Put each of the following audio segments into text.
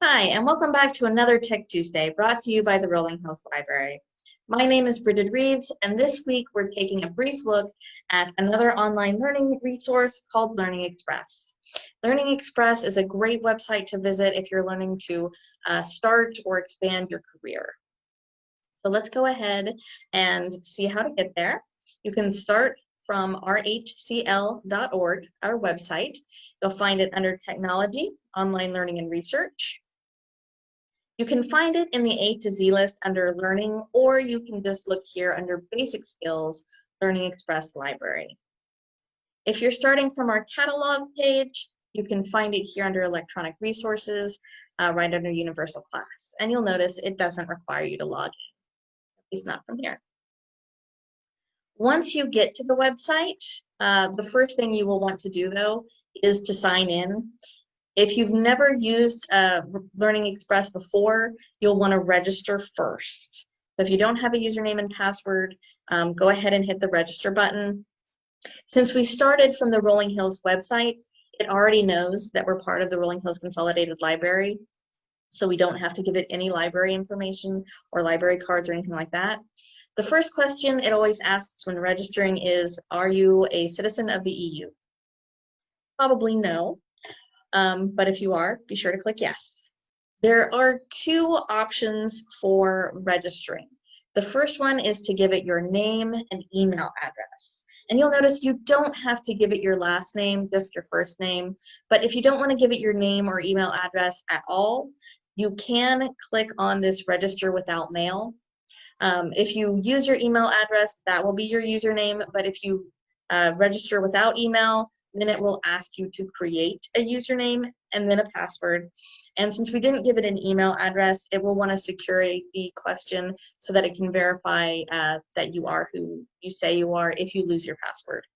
Hi, and welcome back to another Tech Tuesday brought to you by the Rolling Hills Library. My name is Bridget Reeves, and this week we're taking a brief look at another online learning resource called Learning Express. Learning Express is a great website to visit if you're learning to start or expand your career. So let's go ahead and see how to get there. You can start from rhcl.org, our website. You'll find it under Technology, Online Learning and Research. You can find it in the A to Z list under Learning, or you can just look here under Basic Skills, Learning Express Library. If you're starting from our catalog page, you can find it here under Electronic Resources, right under Universal Class. And you'll notice it doesn't require you to log in, at least not from here. Once you get to the website, the first thing you will want to do, though, is to sign in. If you've never used Learning Express before, you'll want to register first. So if you don't have a username and password, go ahead and hit the register button. Since we started from the Rolling Hills website, it already knows that we're part of the Rolling Hills Consolidated Library, so we don't have to give it any library information or library cards or anything like that. The first question it always asks when registering is, are you a citizen of the EU? Probably no. But if you are, be sure to click yes. There are two options for registering. The first one is to give it your name and email address. And you'll notice you don't have to give it your last name, just your first name. But if you don't want to give it your name or email address at all, you can click on this register without mail. If you use your email address, that will be your username. But if you register without email, then it will ask you to create a username and then a password. And since we didn't give it an email address, it will want to security the question so that it can verify that you are who you say you are if you lose your password.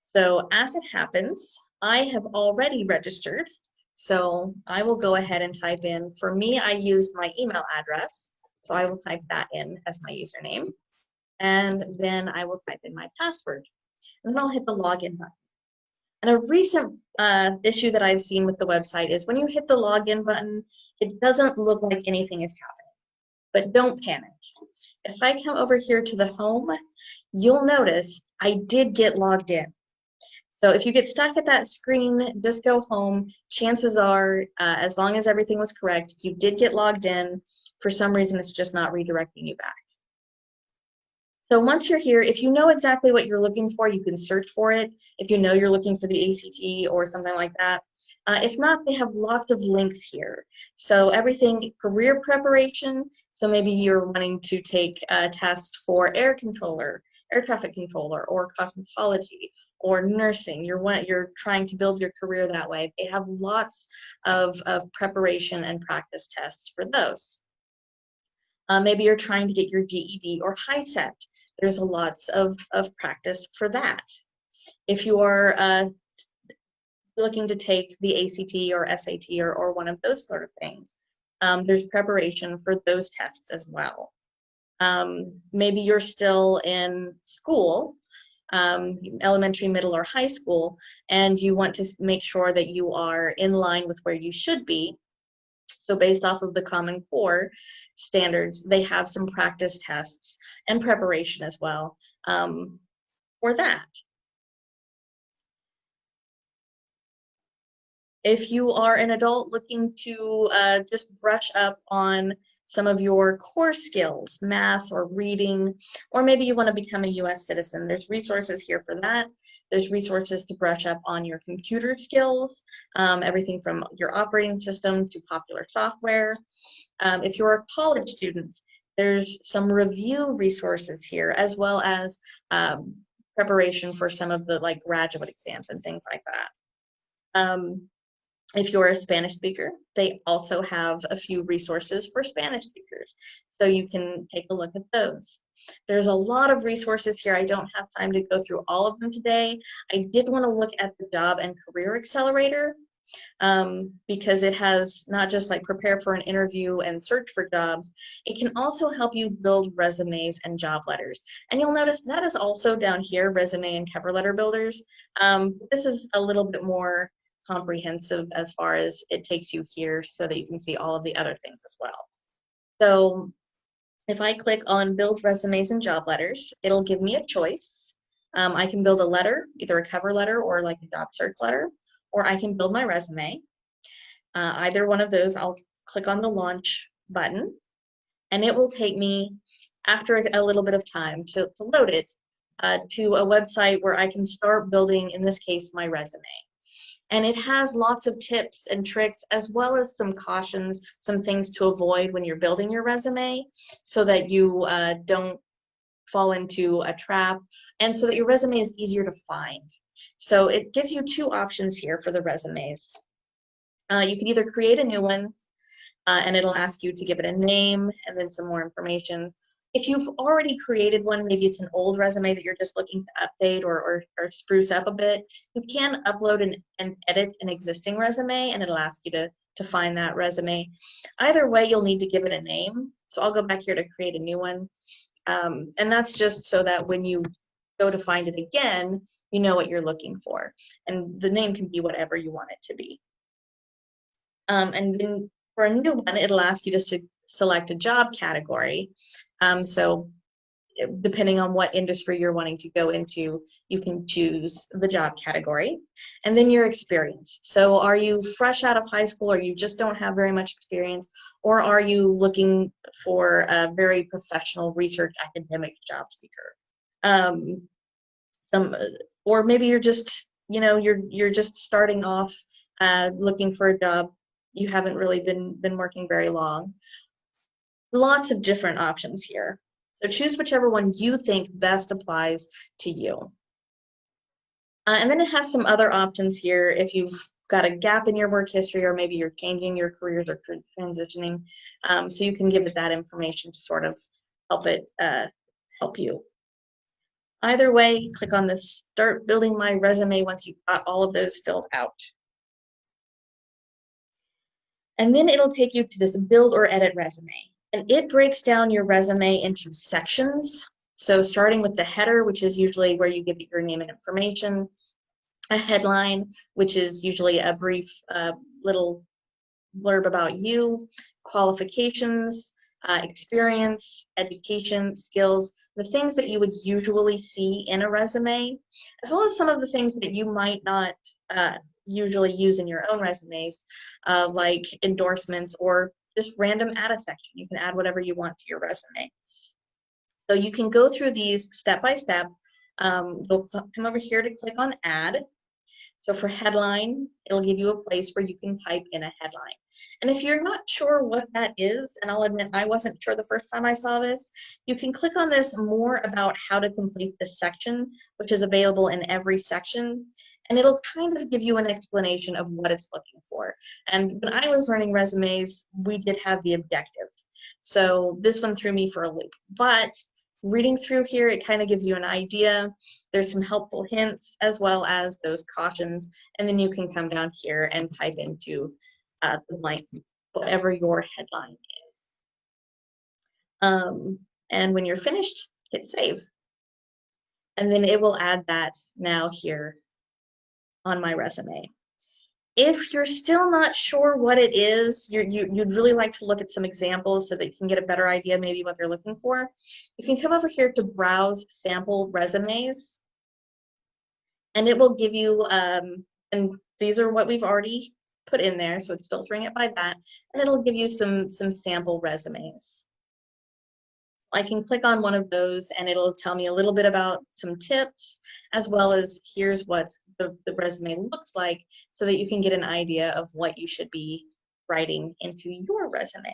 So as it happens, I have already registered. So I will go ahead and type in, for me, I used my email address. So I will type that in as my username. And then I will type in my password. And then I'll hit the login button. And a recent issue that I've seen with the website is when you hit the login button, it doesn't look like anything is happening. But don't panic. If I come over here to the home, you'll notice I did get logged in. So if you get stuck at that screen, just go home. Chances are, as long as everything was correct, you did get logged in. For some reason, it's just not redirecting you back. So once you're here, if you know exactly what you're looking for, you can search for it. If you know you're looking for the ACT or something like that. If not, they have lots of links here. So everything, career preparation. So maybe you're wanting to take a test for air traffic controller, or cosmetology, or nursing. You're trying to build your career that way. They have lots of preparation and practice tests for those. Maybe you're trying to get your GED or HiSET. There's lots of practice for that. If you are looking to take the ACT or SAT or one of those sort of things, there's preparation for those tests as well. Maybe you're still in school, elementary, middle, or high school, and you want to make sure that you are in line with where you should be. So based off of the Common Core standards, they have some practice tests and preparation as well for that. If you are an adult looking to just brush up on some of your core skills, math or reading, or maybe you want to become a US citizen, there's resources here for that. There's resources to brush up on your computer skills, everything from your operating system to popular software. If you're a college student, there's some review resources here, as well as preparation for some of the graduate exams and things like that. If you're a Spanish speaker, they also have a few resources for Spanish speakers, so you can take a look at those. There's a lot of resources here. I don't have time to go through all of them today. I did want to look at the Job and Career Accelerator because it has not just prepare for an interview and search for jobs, it can also help you build resumes and job letters. And you'll notice that is also down here, resume and cover letter builders. This is a little bit more comprehensive as far as it takes you here so that you can see all of the other things as well. So if I click on Build Resumes and Job Letters, it'll give me a choice. I can build a letter, either a cover letter or like a job search letter, or I can build my resume. Either one of those, I'll click on the Launch button, and it will take me, after a little bit of time to load it, to a website where I can start building, in this case, my resume. And it has lots of tips and tricks, as well as some cautions, some things to avoid when you're building your resume, so that you don't fall into a trap, and so that your resume is easier to find. So it gives you two options here for the resumes. You can either create a new one, and it'll ask you to give it a name and then some more information. If you've already created one, maybe it's an old resume that you're just looking to update or spruce up a bit, you can upload and edit an existing resume, and it'll ask you to find that resume. Either way, you'll need to give it a name. So I'll go back here to create a new one. And that's just so that when you go to find it again, you know what you're looking for. And the name can be whatever you want it to be. And then for a new one, it'll ask you to select a job category. So depending on what industry you're wanting to go into, you can choose the job category. And then your experience. So are you fresh out of high school, or you just don't have very much experience, or are you looking for a very professional research academic job seeker? Or maybe you're just, you're just starting off looking for a job. You haven't really been working very long. Lots of different options here. So choose whichever one you think best applies to you. And then it has some other options here if you've got a gap in your work history, or maybe you're changing your careers or transitioning. So you can give it that information to sort of help you. Either way, click on the Start Building My Resume once you've got all of those filled out. And then it'll take you to this Build or Edit Resume. And it breaks down your resume into sections. So starting with the header, which is usually where you give your name and information, a headline, which is usually a brief little blurb about you, qualifications, experience, education, skills, the things that you would usually see in a resume, as well as some of the things that you might not usually use in your own resumes, like endorsements or just random add a section. You can add whatever you want to your resume. So you can go through these step by step. You'll come over here to click on Add. So for headline, it'll give you a place where you can type in a headline. And if you're not sure what that is, and I'll admit I wasn't sure the first time I saw this, you can click on this More About How to Complete This Section, which is available in every section. And it'll kind of give you an explanation of what it's looking for. And when I was learning resumes, we did have the objective. So this one threw me for a loop. But reading through here, it kind of gives you an idea. There's some helpful hints as well as those cautions. And then you can come down here and type into the blank, whatever your headline is. And when you're finished, hit save. And then it will add that now here on my resume. If you're still not sure what it is, you'd really like to look at some examples so that you can get a better idea maybe what they're looking for, you can come over here to Browse Sample Resumes, and it will give you, and these are what we've already put in there, so it's filtering it by that, and it'll give you some sample resumes. I can click on one of those and it'll tell me a little bit about some tips, as well as here's what the resume looks like, so that you can get an idea of what you should be writing into your resume.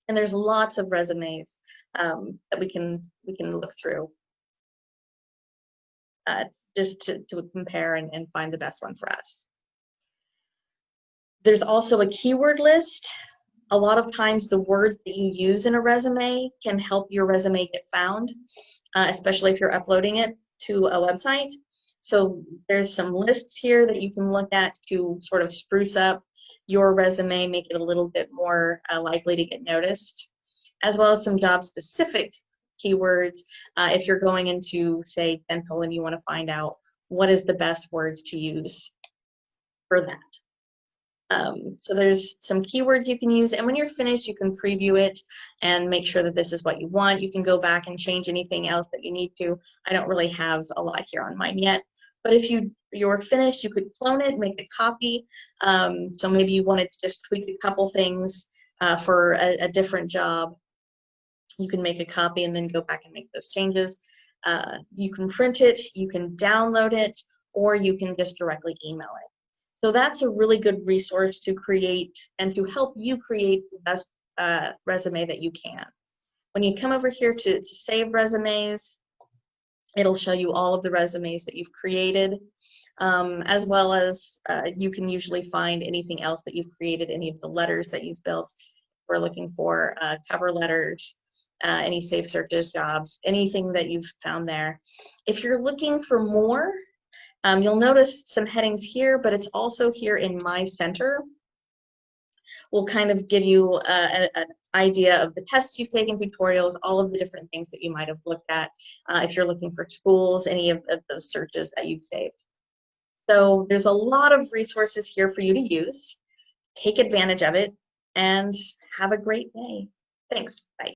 And there's lots of resumes that we can look through just to compare and find the best one for us. There's also a keyword list. A lot of times the words that you use in a resume can help your resume get found, especially if you're uploading it to a website. So there's some lists here that you can look at to sort of spruce up your resume, make it a little bit more likely to get noticed, as well as some job-specific keywords if you're going into, say, dental and you want to find out what is the best words to use for that. So there's some keywords you can use, and when you're finished, you can preview it and make sure that this is what you want. You can go back and change anything else that you need to. I don't really have a lot here on mine yet, but if you're finished, you could clone it, make a copy. So maybe you wanted to just tweak a couple things for a different job. You can make a copy and then go back and make those changes. You can print it, you can download it, or you can just directly email it. So that's a really good resource to create and to help you create the best resume that you can. When you come over here to save resumes, it'll show you all of the resumes that you've created, as well as you can usually find anything else that you've created, any of the letters that you've built. We're looking for cover letters, any safe searches, jobs, anything that you've found there. If you're looking for more, you'll notice some headings here, but it's also here in My Center. We'll kind of give you an idea of the tests you've taken, tutorials, all of the different things that you might have looked at if you're looking for schools, any of those searches that you've saved. So there's a lot of resources here for you to use. Take advantage of it and have a great day. Thanks. Bye.